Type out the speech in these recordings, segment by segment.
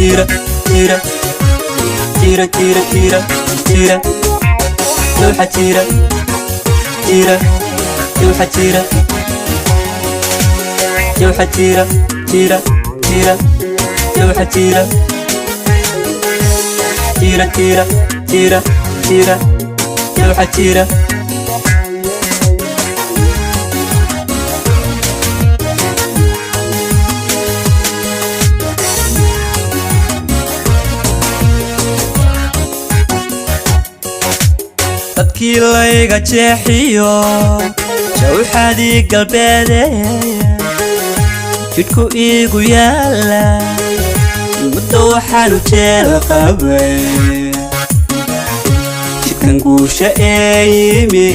tira tira tira tira tira tira لوحة تيرة تيرة لوحة تيرة لوحة تيرة تيرة تيرة لوحة تيرة تيرة تيرة تيرة تيرة لوحة تيرة dadkii layga jeexiyo jawxadii galbeede jidhku iigu yaala muddo waxaan u jeel qabay jidkan guusha ee yimi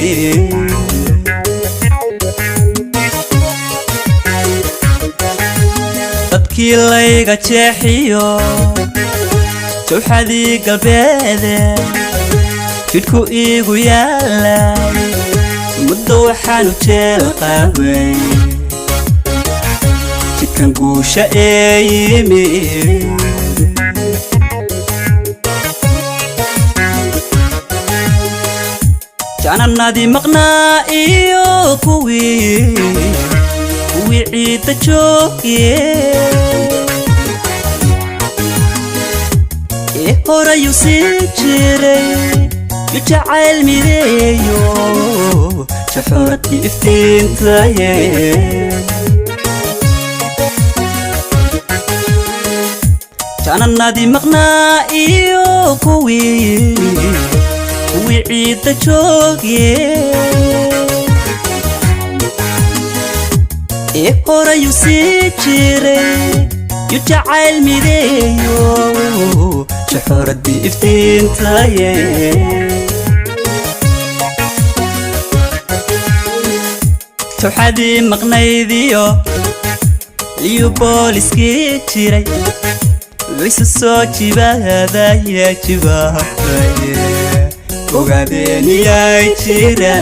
dadkii layga jeexiyo jawxadii galbeede jidhku iigu yaalay muddo waxaan u jeel qabay jidkan guusha ee yimi janannadii maqnaa iyo kuwii ciidda joogiye ee horayuu sii jiray jacayl mideeyo jaxuuradii iftiintaye janannadii maqnaa iyo kuwii ciidda joogiye ee horayuu sii jiray jacayl mideeyo jaxuuradii iftiintaye tawxadii maqnaydiyo liyu booliskii jiray waysu soo jibaadaya jibaadaye ogaadeeniyay jira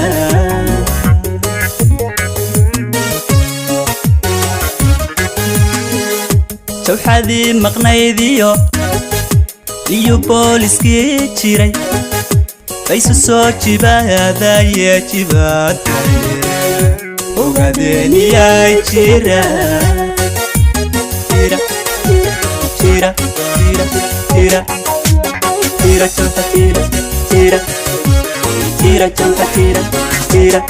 tawxadii maqnaydiyo liyu booliskii jiray waysu soo jibaadaya jibaadaye ogaadeeniyay jira tira tira tira tira tira jawxa tira tira tira jawxa tira tira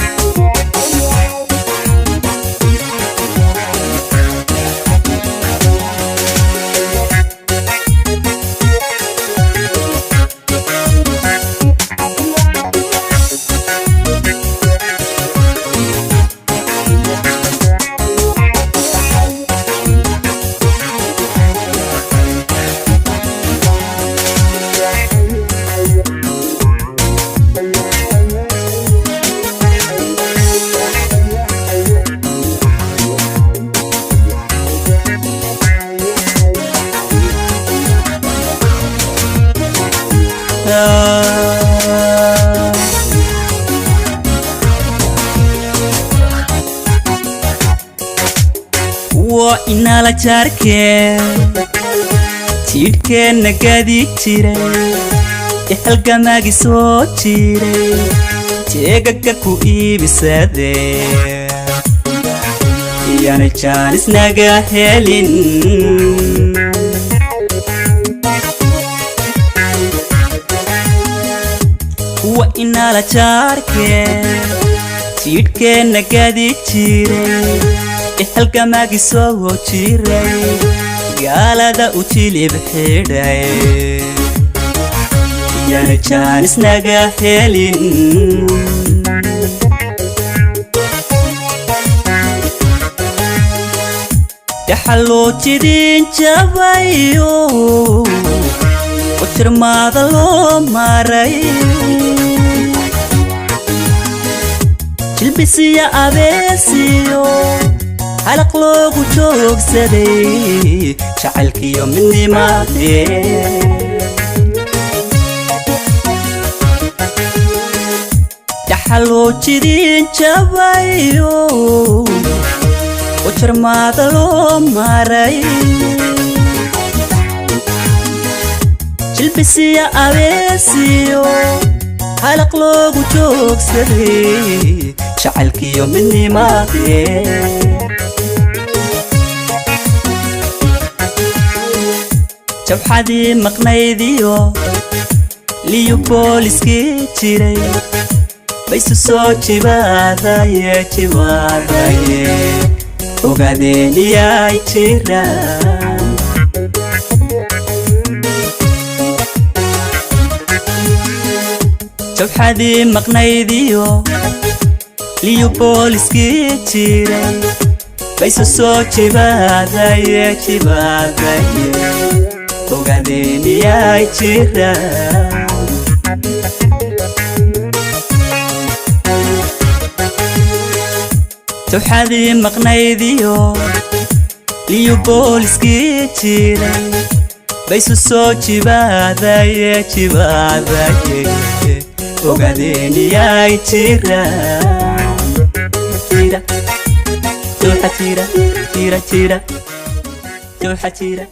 waa inala jaarkee jidhkeenna gadi jiray ee halgamaagi soo jiray jeegaga ku iibisade iyana jaanis naga helin waa inala jaarkee jidhkeenna gadi jiray halgamaagi soo jiray gaalada u jilib xidhay iyana jaanis naga helin dhaxaloo jidin jabayo utirmaada loo maray jilbisiya abeesiyo halaq loogu joogsaday jacaylkiyo midnimadee dhaxaloo jidin jabayo ujarmaada loo maray jilbisiya abeesiyo halaq loogu joogsaday jacaylkiyo midnimaadee jabxadii maqnaydiyo liyu booliskii jiray baysu soo jibaadaye ogaadeeniyay jiraan jabxadii maqnaydiyo liyu booliskii jiray baysu soo jibaadaye ogaadeeniyay jiraan jabxadii maqnaydiyo liyu booliskii jiray baysu soo jibaadaye ogaadeeniyay jiraan jooxa jira